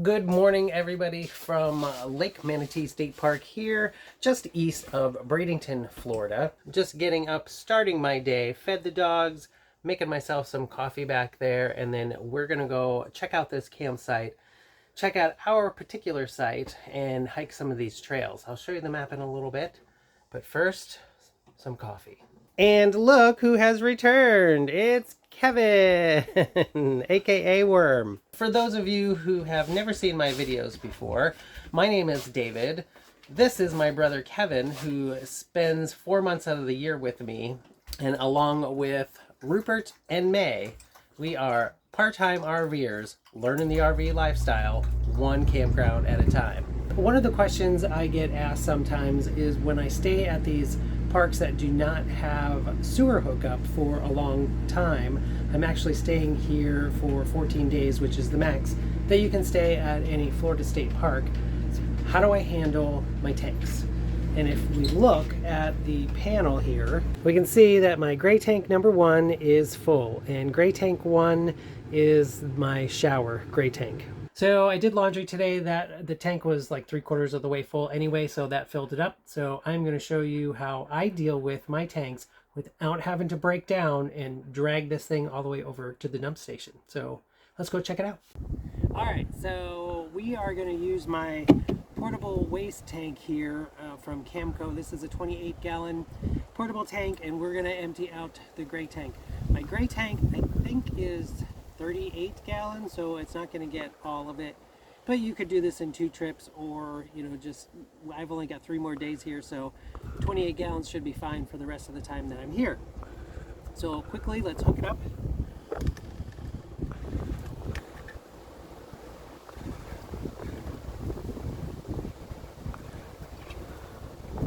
Good morning, everybody, from Lake Manatee State Park here, just east of Bradenton, Florida. Just getting up, starting my day, fed the dogs, making myself some coffee back there, and then we're gonna go check out this campsite, check out our particular site, and hike some of these trails. I'll show you the map in a little bit, but first, some coffee. And look who has returned. It's Kevin, aka Worm. For those of you who have never seen my videos before, my name is David. This is my brother Kevin, who spends 4 months out of the year with me. And along with Rupert and May, we are part-time RVers, learning the RV lifestyle, one campground at a time. One of the questions I get asked sometimes is when I stay at these parks that do not have sewer hookup for a long time. I'm actually staying here for 14 days, which is the max that you can stay at any Florida state park. How do I handle my tanks? And if we look at the panel here, we can see that my gray tank number 1 is full, and gray tank 1 is my shower gray tank. So I did laundry today. That the tank was like 3/4 of the way full anyway, so that filled it up. So I'm going to show you how I deal with my tanks without having to break down and drag this thing all the way over to the dump station. So let's go check it out. All right, so we are going to use my portable waste tank here from Campground. This is a 28-gallon portable tank, and we're going to empty out the gray tank. My gray tank, I think, is 38 gallons, so it's not going to get all of it, but you could do this in 2 trips, or just I've only got 3 more days here, so 28 gallons should be fine for the rest of the time that I'm here. So quickly, let's hook it up.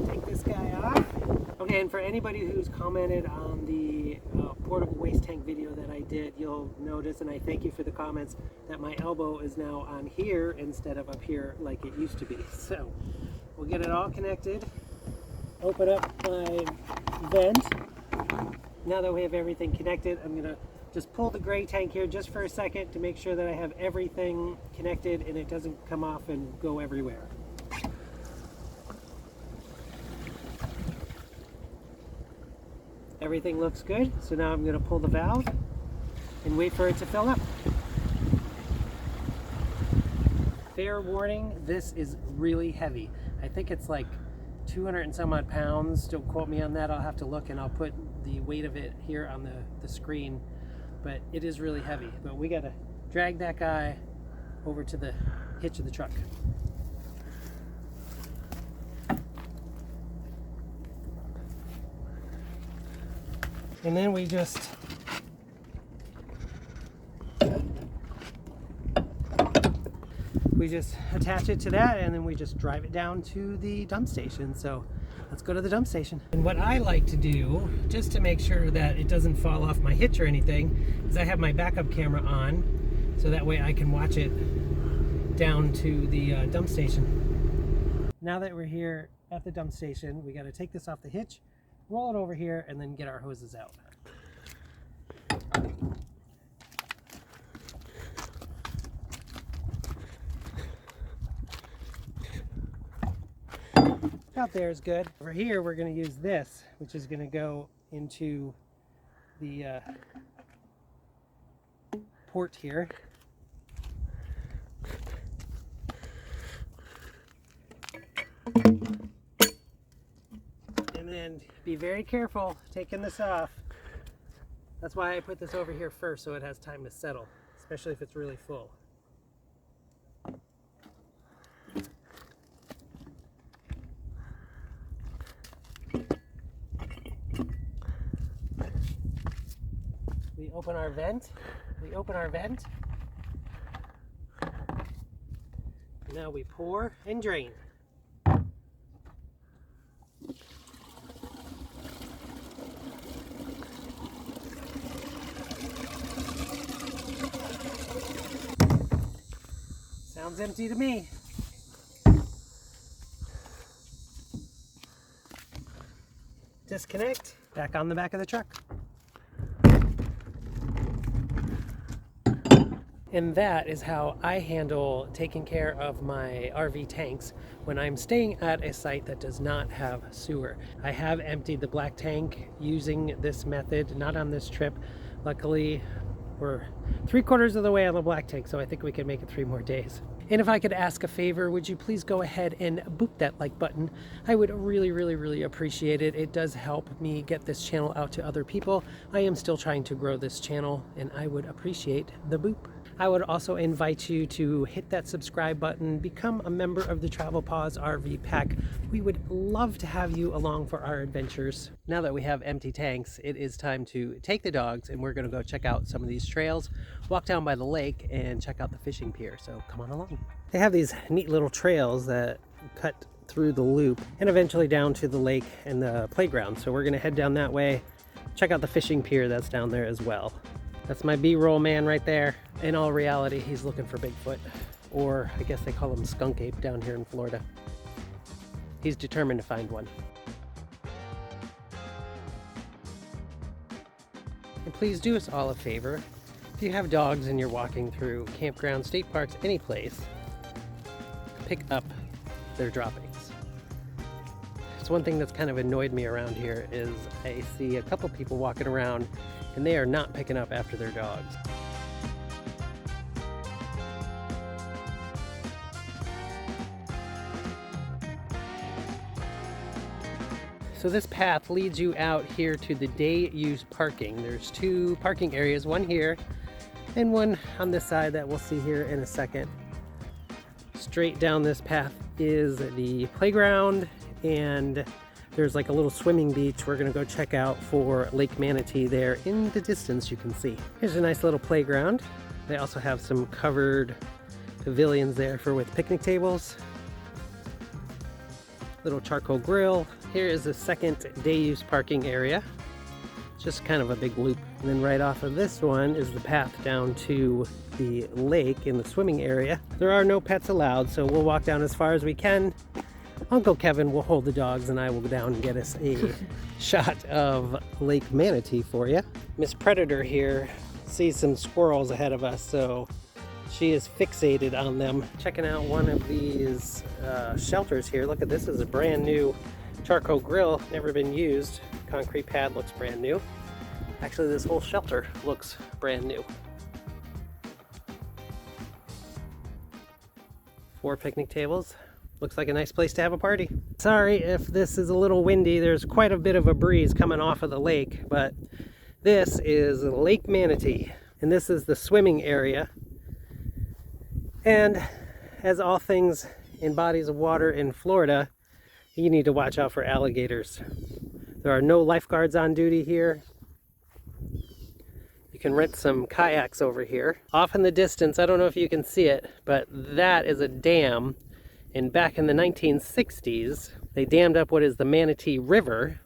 Take this guy off. Okay, and for anybody who's commented on the portable waste tank video that I did, you'll notice, and I thank you for the comments, that my elbow is now on here instead of up here like it used to be. So we'll get it all connected. Open up my vent. Now that we have everything connected, I'm gonna just pull the gray tank here just for a second to make sure that I have everything connected and it doesn't come off and go everywhere. Everything looks good, so now I'm going to pull the valve and wait for it to fill up. Fair warning, this is really heavy. I think it's like 200 and some odd pounds. Don't quote me on that. I'll have to look, and I'll put the weight of it here on the screen. But it is really heavy. But we got to drag that guy over to the hitch of the truck. And then we just attach it to that, and then we just drive it down to the dump station. So let's go to the dump station. And what I like to do, just to make sure that it doesn't fall off my hitch or anything, is I have my backup camera on, so that way I can watch it down to the dump station. Now that we're here at the dump station, we got to take this off the hitch, roll it over here, and then get our hoses out. Out there is good. Over here we're going to use this, which is going to go into the port here. And then be very careful taking this off. That's why I put this over here first, so it has time to settle, especially if it's really full. We open our vent. Now we pour and drain. Sounds empty to me. Disconnect, back on the back of the truck. And that is how I handle taking care of my RV tanks when I'm staying at a site that does not have sewer. I have emptied the black tank using this method, not on this trip. Luckily, we're 3/4 of the way on the black tank, so I think we can make it 3 more days. And if I could ask a favor, would you please go ahead and boop that like button? I would really appreciate it. It does help me get this channel out to other people. I am still trying to grow this channel, and I would appreciate the boop. I would also invite you to hit that subscribe button, become a member of the Travel Paws RV Pack. We would love to have you along for our adventures. Now that we have empty tanks, it is time to take the dogs, and we're gonna go check out some of these trails, walk down by the lake, and check out the fishing pier, so come on along. They have these neat little trails that cut through the loop and eventually down to the lake and the playground, so we're gonna head down that way, check out the fishing pier that's down there as well. That's my B-roll man right there. In all reality, he's looking for Bigfoot, or I guess they call him skunk ape down here in Florida. He's determined to find one. And please do us all a favor. If you have dogs and you're walking through campgrounds, state parks, any place, pick up their droppings. It's one thing that's kind of annoyed me around here is I see a couple people walking around and they are not picking up after their dogs. So this path leads you out here to the day use parking. There's 2 parking areas, one here and one on this side that we'll see here in a second. Straight down this path is the playground, and there's like a little swimming beach we're gonna go check out for Lake Manatee there in the distance you can see. Here's a nice little playground. They also have some covered pavilions there with picnic tables. Little charcoal grill. Here is the second day use parking area. It's just kind of a big loop. And then right off of this one is the path down to the lake in the swimming area. There are no pets allowed, so we'll walk down as far as we can. Uncle Kevin will hold the dogs and I will go down and get us a shot of Lake Manatee for you. Miss Predator here sees some squirrels ahead of us, so she is fixated on them. Checking out one of these shelters here. Look at this, is a brand new charcoal grill, never been used. Concrete pad looks brand new. Actually, this whole shelter looks brand new. 4 picnic tables. Looks like a nice place to have a party. Sorry if this is a little windy. There's quite a bit of a breeze coming off of the lake, but this is Lake Manatee, and this is the swimming area. And as all things in bodies of water in Florida, you need to watch out for alligators. There are no lifeguards on duty here. You can rent some kayaks over here. Off in the distance, I don't know if you can see it, but that is a dam. And back in the 1960s, they dammed up what is the Manatee River,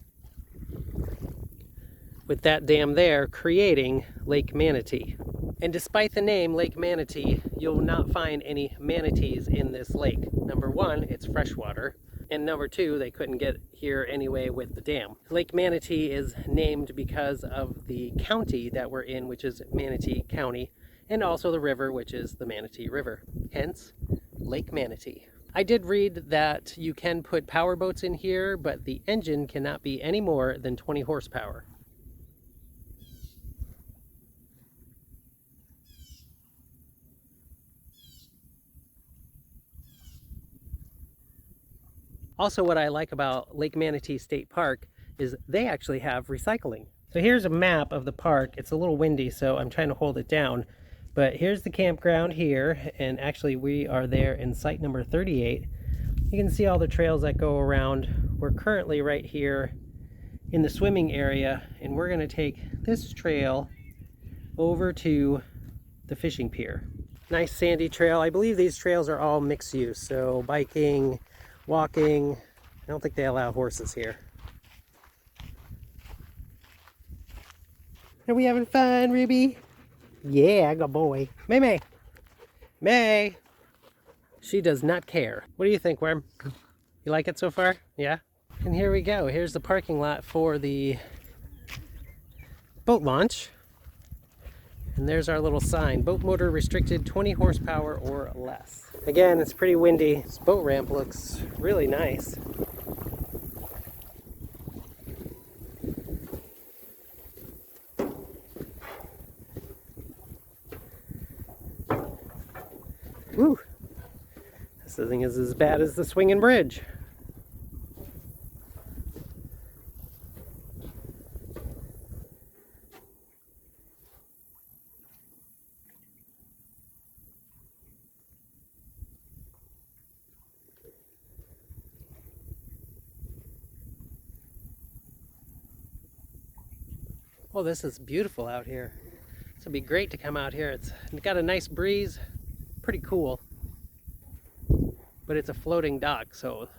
with that dam there creating Lake Manatee. And despite the name Lake Manatee, you'll not find any manatees in this lake. Number 1, it's freshwater. And number 2, they couldn't get here anyway with the dam. Lake Manatee is named because of the county that we're in, which is Manatee County, and also the river, which is the Manatee River. Hence, Lake Manatee. I did read that you can put power boats in here, but the engine cannot be any more than 20 horsepower. Also, what I like about Lake Manatee State Park is they actually have recycling. So here's a map of the park. It's a little windy, so I'm trying to hold it down. But here's the campground here, and actually we are there in site number 38. You can see all the trails that go around. We're currently right here in the swimming area, and we're gonna take this trail over to the fishing pier. Nice sandy trail. I believe these trails are all mixed use, so biking, walking. I don't think they allow horses here. Are we having fun, Ruby? Yeah, good boy. May May. May. She does not care. What do you think, Worm? You like it so far? Yeah? And here we go. Here's the parking lot for the boat launch. And there's our little sign, boat motor restricted 20 horsepower or less. Again, it's pretty windy. This boat ramp looks really nice. Woo! This thing is as bad as the swinging bridge. Oh, this is beautiful out here. This would be great to come out here. It's got a nice breeze, pretty cool. But it's a floating dock, so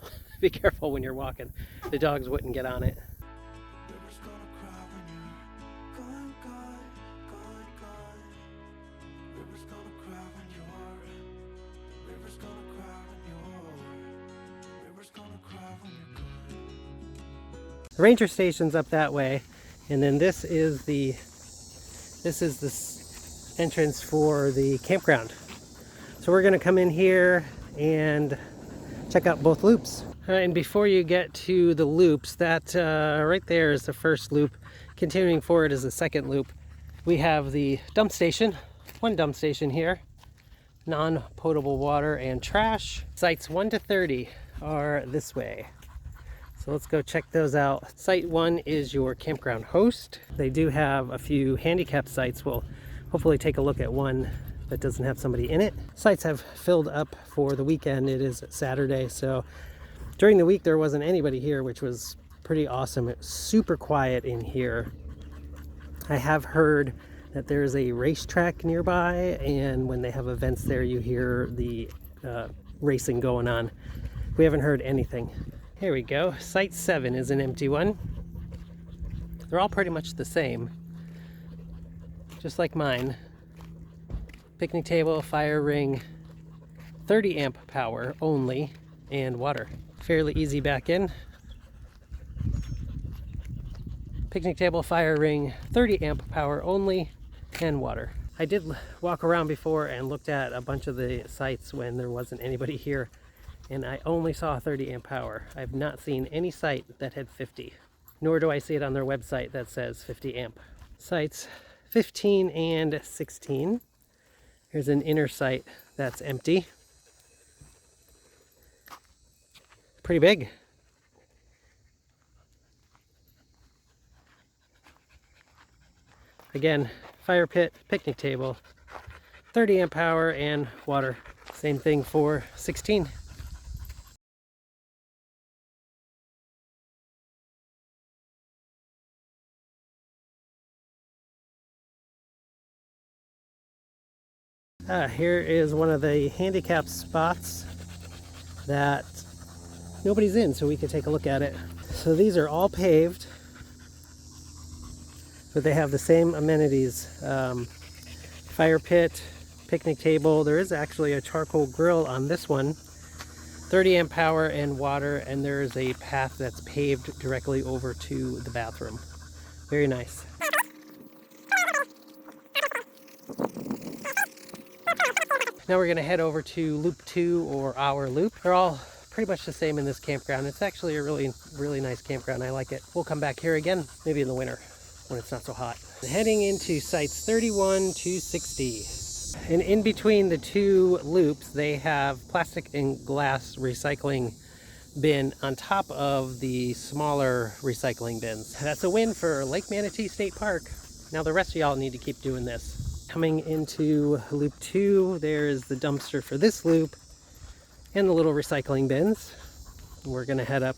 be careful when you're walking. The dogs wouldn't get on it. The ranger station's up that way, and then this is the entrance for the campground. So we're gonna come in here and check out both loops. And before you get to the loops, that right there is the first loop. Continuing forward is the second loop. We have the dump station, one dump station here, non-potable water and trash. Sites 1 to 30 are this way. So let's go check those out. Site 1 is your campground host. They do have a few handicapped sites. We'll hopefully take a look at one that doesn't have somebody in it. Sites have filled up for the weekend. It is Saturday, so during the week there wasn't anybody here, which was pretty awesome. It's super quiet in here. I have heard that there's a racetrack nearby, and when they have events there, you hear the racing going on. We haven't heard anything. Here we go. Site 7 is an empty one. They're all pretty much the same, just like mine. Picnic table, fire ring, 30 amp power only, and water. Fairly easy back in. Picnic table, fire ring, 30 amp power only, and water. I did walk around before and looked at a bunch of the sites when there wasn't anybody here, and I only saw 30 amp power. I've not seen any site that had 50, nor do I see it on their website that says 50 amp. Sites 15 and 16. Here's an inner site that's empty. Pretty big. Again, fire pit, picnic table, 30 amp power, and water. Same thing for 16. Here is one of the handicap spots that nobody's in, so we could take a look at it. So these are all paved, but they have the same amenities. Fire pit, picnic table. There is actually a charcoal grill on this one. 30 amp power and water, and there is a path that's paved directly over to the bathroom. Very nice. Now we're going to head over to loop 2, or our loop. They're all pretty much the same in this campground. It's actually a really nice campground. I like it. We'll come back here again, maybe in the winter when it's not so hot. Heading into sites 31 to 60. And in between the two loops, they have plastic and glass recycling bin on top of the smaller recycling bins. That's a win for Lake Manatee State Park. Now the rest of y'all need to keep doing this. Coming into loop 2, there's the dumpster for this loop and the little recycling bins. We're gonna head up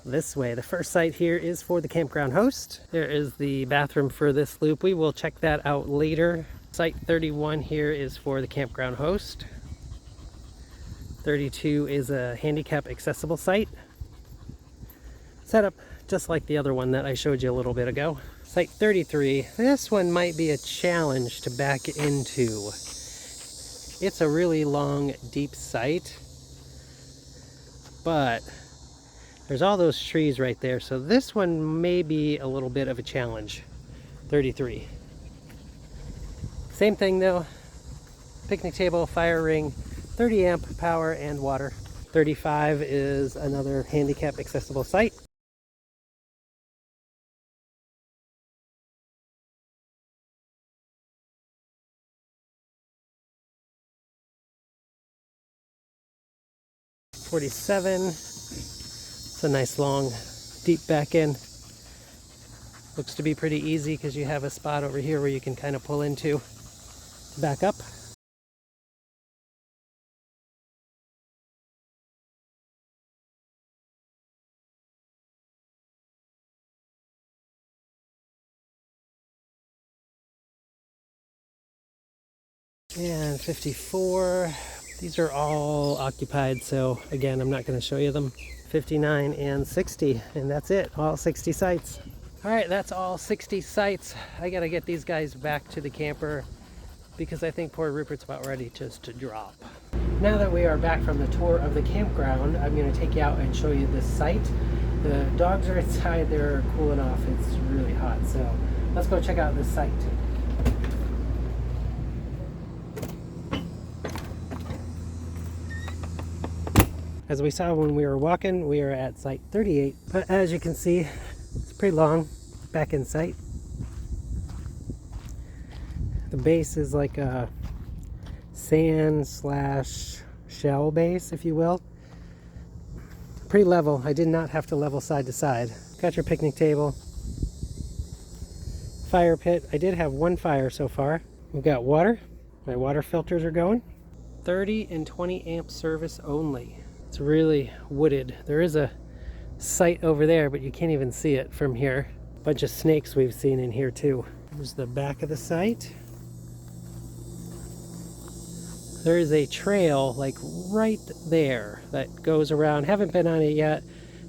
this way. The first site here is for the campground host. There is the bathroom for this loop. We will check that out later. Site 31 here is for the campground host. 32 is a handicap accessible site. Set up just like the other one that I showed you a little bit ago. Site 33, this one might be a challenge to back into. It's a really long, deep site, but there's all those trees right there, so this one may be a little bit of a challenge. 33. Same thing though. Picnic table, fire ring, 30 amp power and water. 35 is another handicap accessible site. .47. It's a nice long deep back in. Looks to be pretty easy because you have a spot over here where you can kind of pull into to back up. And 54. These are all occupied, so again, I'm not going to show you them. 59 and 60, and that's it. All 60 sites. All right, that's all 60 sites. I got to get these guys back to the camper because I think poor Rupert's about ready just to drop. Now that we are back from the tour of the campground, I'm going to take you out and show you this site. The dogs are inside, they're cooling off. It's really hot, so let's go check out this site. As we saw when we were walking, we are at site 38, but as you can see, it's pretty long back in sight. The base is like a sand slash shell base, if you will. Pretty level. I did not have to level side to side. Got your picnic table. Fire pit. I did have one fire so far. We've got water. My water filters are going. 30 and 20 amp service only. It's really wooded. There is a site over there, but you can't even see it from here. Bunch of snakes we've seen in here too. Here's the back of the site. There is a trail like right there that goes around. Haven't been on it yet,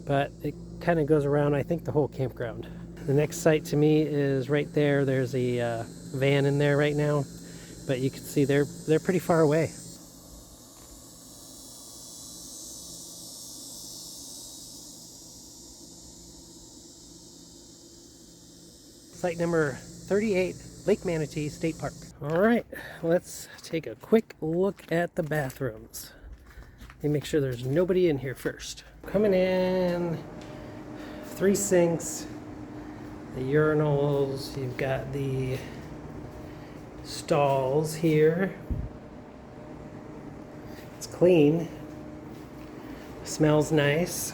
but it kind of goes around, I think, the whole campground. The next site to me is right there. There's a van in there right now, but you can see they're pretty far away. Site number 38, Lake Manatee State Park. All right, let's take a quick look at the bathrooms. Let me make sure there's nobody in here first. Coming in, 3 sinks, the urinals, you've got the stalls here. It's clean, smells nice.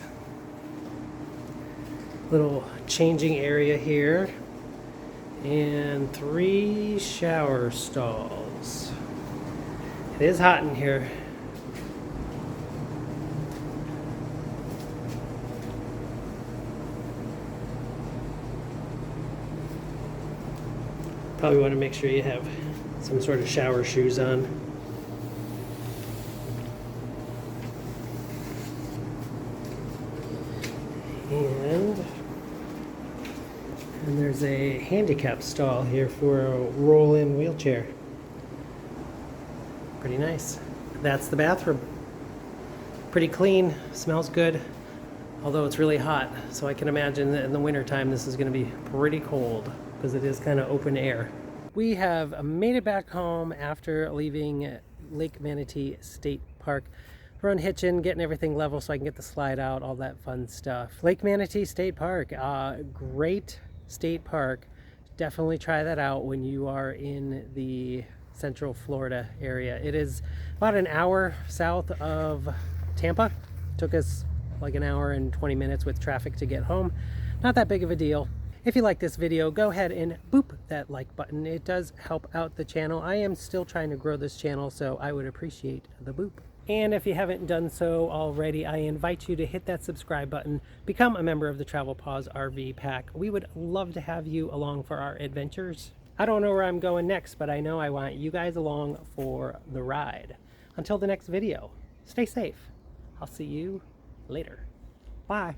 Little changing area here. And 3 shower stalls. It is hot in here. Probably want to make sure you have some sort of shower shoes on. And there's a handicap stall here for a roll-in wheelchair. Pretty nice. That's the bathroom. Pretty clean, smells good, although it's really hot. So I can imagine that in the wintertime this is going to be pretty cold because it is kind of open air. We have made it back home after leaving Lake Manatee State Park. We're unhitching, getting everything level so I can get the slide out, all that fun stuff. Lake Manatee State Park, great state park. Definitely try that out when you are in the Central Florida area. It is about an hour south of Tampa. Took us like an hour and 20 minutes with traffic to get home. Not that big of a deal. If you like this video, go ahead and boop that like button. It does help out the channel. I am still trying to grow this channel, so I would appreciate the boop. And if you haven't done so already, I invite you to hit that subscribe button, become a member of the Travel Paws RV Pack. We would love to have you along for our adventures. I don't know where I'm going next, but I know I want you guys along for the ride. Until the next video, stay safe. I'll see you later. Bye.